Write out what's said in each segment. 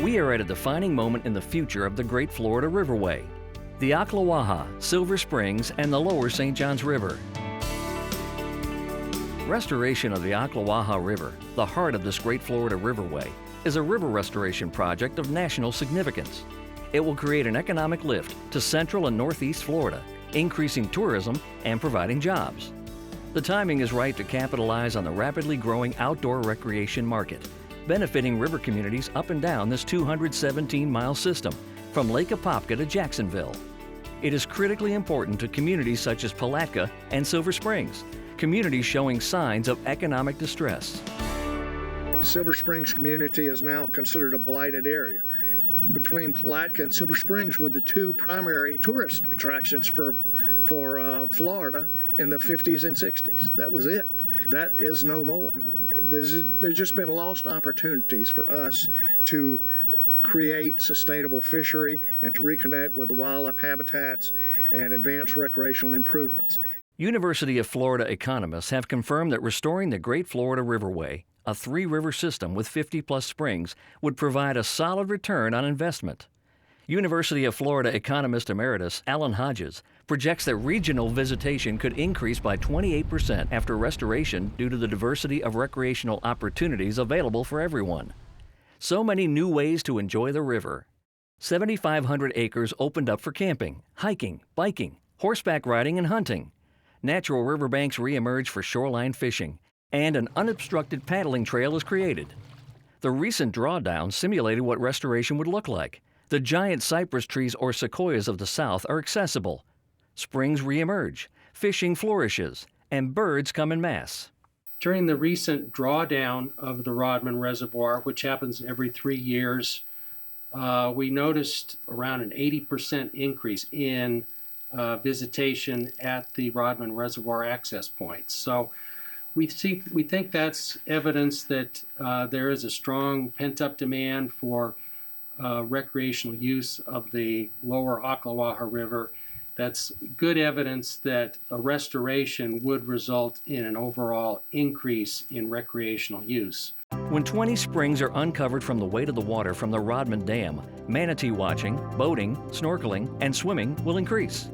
We are at a defining moment in the future of the Great Florida Riverway, the Ocklawaha, Silver Springs, and the Lower St. Johns River. Restoration of the Ocklawaha River, the heart of this Great Florida Riverway, is a river restoration project of national significance. It will create an economic lift to Central and Northeast Florida, increasing tourism and providing jobs. The timing is right to capitalize on the rapidly growing outdoor recreation market, benefiting river communities up and down this 217-mile system from Lake Apopka to Jacksonville. It is critically important to communities such as Palatka and Silver Springs, communities showing signs of economic distress. Silver Springs community is now considered a blighted area. Between Palatka and Silver Springs were the two primary tourist attractions for Florida in the 50s and 60s. That was it. That is no more. There's just been lost opportunities for us to create sustainable fishery and to reconnect with the wildlife habitats and advance recreational improvements. University of Florida economists have confirmed that restoring the Great Florida Riverway, a three-river system with 50-plus springs, would provide a solid return on investment. University of Florida economist emeritus Alan Hodges projects that regional visitation could increase by 28% after restoration due to the diversity of recreational opportunities available for everyone. So many new ways to enjoy the river. 7,500 acres opened up for camping, hiking, biking, horseback riding, and hunting. Natural riverbanks reemerge for shoreline fishing, and an unobstructed paddling trail is created. The recent drawdown simulated what restoration would look like. The giant cypress trees or sequoias of the south are accessible. Springs reemerge, fishing flourishes, and birds come in mass. During the recent drawdown of the Rodman Reservoir, which happens every 3 years, we noticed around an 80% increase in visitation at the Rodman Reservoir access points. So we think that's evidence that there is a strong pent-up demand for recreational use of the lower Ocklawaha River. That's good evidence that a restoration would result in an overall increase in recreational use. When 20 springs are uncovered from the weight of the water from the Rodman Dam, manatee watching, boating, snorkeling, and swimming will increase.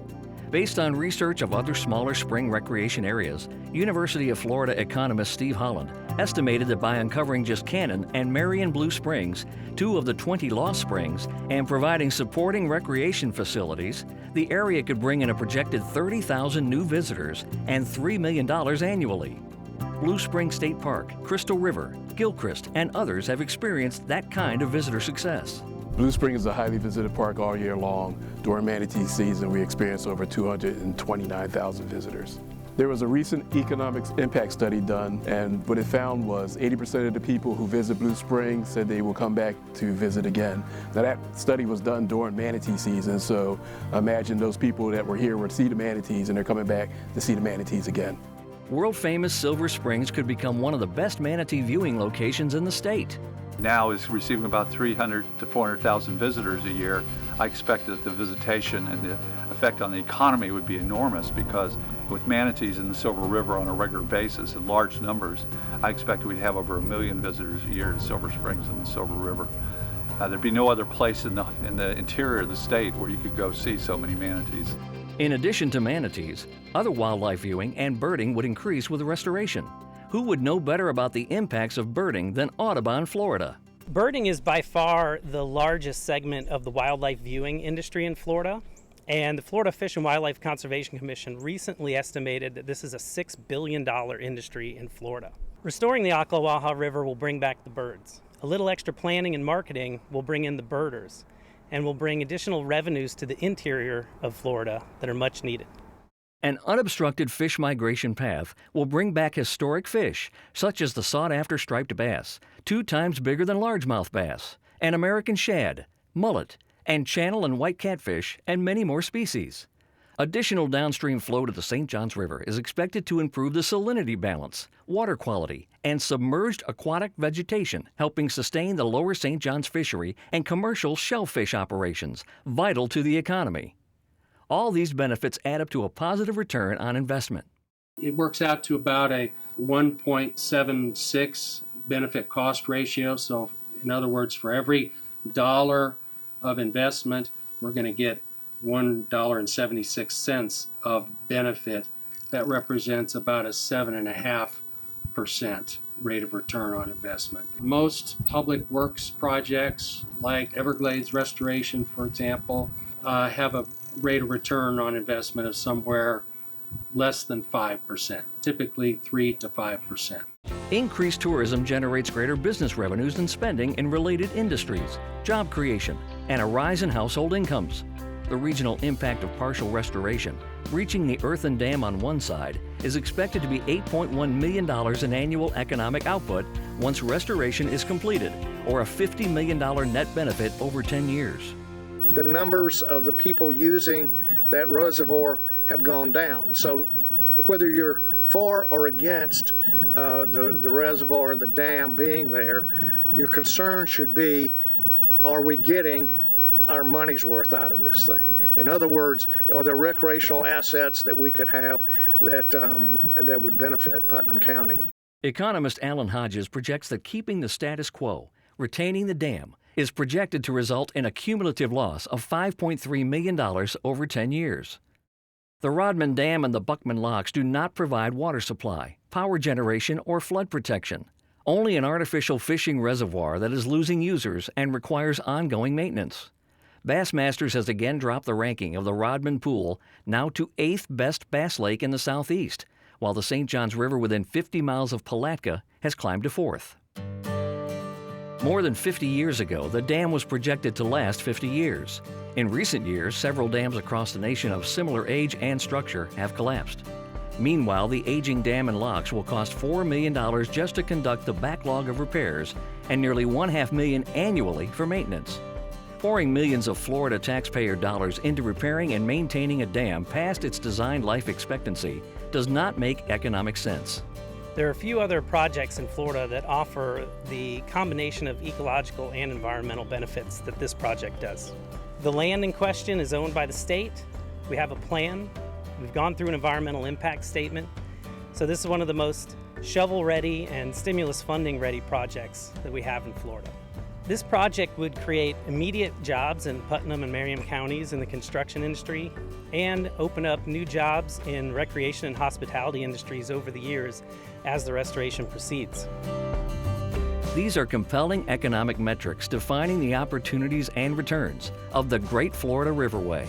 Based on research of other smaller spring recreation areas, University of Florida economist Steve Holland estimated that by uncovering just Cannon and Marion Blue Springs, 2 of the 20 lost springs, and providing supporting recreation facilities, the area could bring in a projected 30,000 new visitors and $3 million annually. Blue Spring State Park, Crystal River, Gilchrist, and others have experienced that kind of visitor success. Blue Spring is a highly visited park all year long. During manatee season, we experience over 229,000 visitors. There was a recent economics impact study done, and what it found was 80% of the people who visit Blue Spring said they will come back to visit again. Now that study was done during manatee season, so imagine those people that were here to see the manatees and they're coming back to see the manatees again. World-famous Silver Springs could become one of the best manatee viewing locations in the state. Now is receiving about 300 to 400,000 visitors a year. I expect that the visitation and the effect on the economy would be enormous, because with manatees in the Silver River on a regular basis in large numbers, I expect we'd have over 1 million visitors a year to Silver Springs and the Silver River. There'd be no other place in the interior of the state where you could go see so many manatees. In addition to manatees, other wildlife viewing and birding would increase with the restoration. Who would know better about the impacts of birding than Audubon, Florida? Birding is by far the largest segment of the wildlife viewing industry in Florida, and the Florida Fish and Wildlife Conservation Commission recently estimated that this is a $6 billion industry in Florida. Restoring the Ocklawaha River will bring back the birds. A little extra planning and marketing will bring in the birders, and will bring additional revenues to the interior of Florida that are much needed. An unobstructed fish migration path will bring back historic fish, such as the sought-after striped bass, 2 times bigger than largemouth bass, and American shad, mullet, and channel and white catfish, and many more species. Additional downstream flow to the St. Johns River is expected to improve the salinity balance, water quality, and submerged aquatic vegetation, helping sustain the lower St. Johns fishery and commercial shellfish operations, vital to the economy. All these benefits add up to a positive return on investment. It works out to about a 1.76 benefit cost ratio. So in other words, for every dollar of investment, we're going to get $1.76 of benefit. That represents about a 7.5% rate of return on investment. Most public works projects, like Everglades restoration, for example, have a rate of return on investment of somewhere less than 5%, typically 3 to 5%. Increased tourism generates greater business revenues and spending in related industries, job creation, and a rise in household incomes. The regional impact of partial restoration, reaching the earthen dam on one side, is expected to be $8.1 million in annual economic output once restoration is completed, or a $50 million net benefit over 10 years. The numbers of the people using that reservoir have gone down. So whether you're for or against the reservoir and the dam being there, your concern should be, are we getting our money's worth out of this thing? In other words, are there recreational assets that we could have that would benefit Putnam County? Economist Alan Hodges projects that keeping the status quo, retaining the dam, is projected to result in a cumulative loss of $5.3 million over 10 years. The Rodman Dam and the Buckman Locks do not provide water supply, power generation, or flood protection. Only an artificial fishing reservoir that is losing users and requires ongoing maintenance. Bassmasters has again dropped the ranking of the Rodman Pool, now to 8th best bass lake in the Southeast, while the St. Johns River within 50 miles of Palatka has climbed to 4th. More than 50 years ago, the dam was projected to last 50 years. In recent years, several dams across the nation of similar age and structure have collapsed. Meanwhile, the aging dam and locks will cost $4 million just to conduct the backlog of repairs and nearly $1.5 million annually for maintenance. Pouring millions of Florida taxpayer dollars into repairing and maintaining a dam past its designed life expectancy does not make economic sense. There are a few other projects in Florida that offer the combination of ecological and environmental benefits that this project does. The land in question is owned by the state. We have a plan. We've gone through an environmental impact statement. So this is one of the most shovel-ready and stimulus funding-ready projects that we have in Florida. This project would create immediate jobs in Putnam and Merriam counties in the construction industry and open up new jobs in recreation and hospitality industries over the years as the restoration proceeds. These are compelling economic metrics defining the opportunities and returns of the Great Florida Riverway.